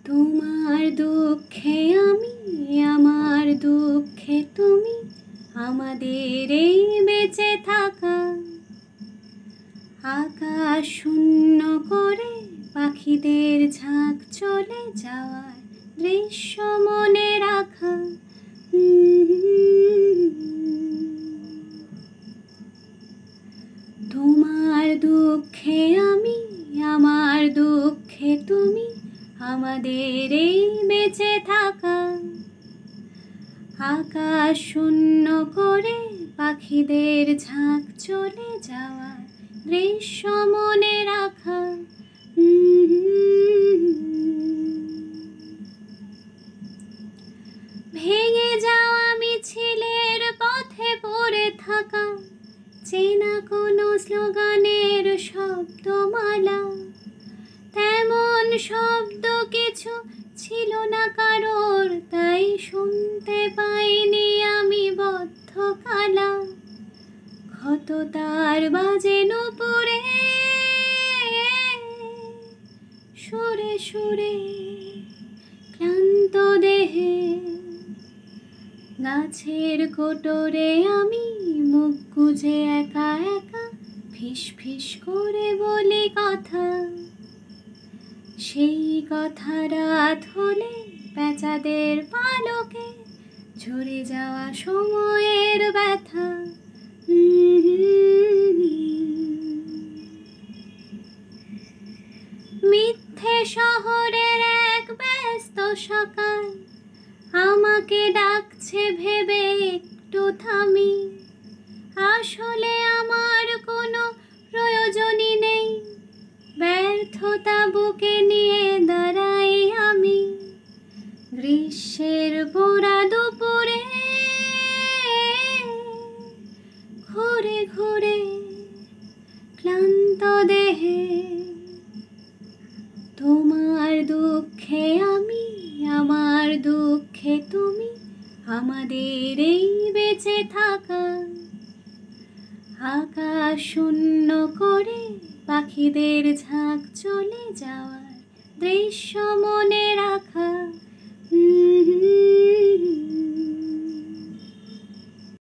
তোমার দুঃখে আমি, আমার দুঃখে তুমি, আমাদের এই বেঁচে থাকা। আকাশ শূন্য করে পাখিদের ঝাঁক চলে যাওয়ার দৃশ্য মনে রাখা। তোমার দুঃখে আমি, আমার দুঃখে তুমি, আমাদের এই বেঁচে থাকা। আকাশ শূন্য করে পাখিদের ঝাঁক চলে যাওয়ার দৃশ্য মনে রাখা। ভেঙে যাওয়া মিছিলের পথে পড়ে থাকা চেনা কোনো স্লোগানের শব্দমালা। তেমন শব্দ কিছু ছিল না কারোর, তাই শুনতে পাইনি আমি বদ্ধ কালা। ক্ষত তার বাজে নুপুরে, সুরে সুরে ক্লান্ত দেহে। গাছের কোটরে আমি মুখ গুজে একা একা ফিস ফিস করে বলি কথা। সেই কথা রাত হলে পেঁচাদের পালকে ঝরে যাওয়া সময়ের ব্যথা। মিথ্যে শহরের এক ব্যস্ত সকাল আমাকে ডাকছে ভেবে একটু থামি। আসলে আমার কোনো প্রয়োজনই নেই, ব্যর্থতা বুকে নিয়ে দাঁড়াই আমি। গ্রীষ্মের পোড়া দুপুরে ঘুরে ঘুরে ক্লান্ত দেহে। তোমার দুঃখে আমি, আমার দুঃখে তুমি, আমাদের এই বেঁচে থাকা। আকাশ শূন্য করে পাখিদের ঝাঁক চলে যাওয়ার দৃশ্য মনে রাখা।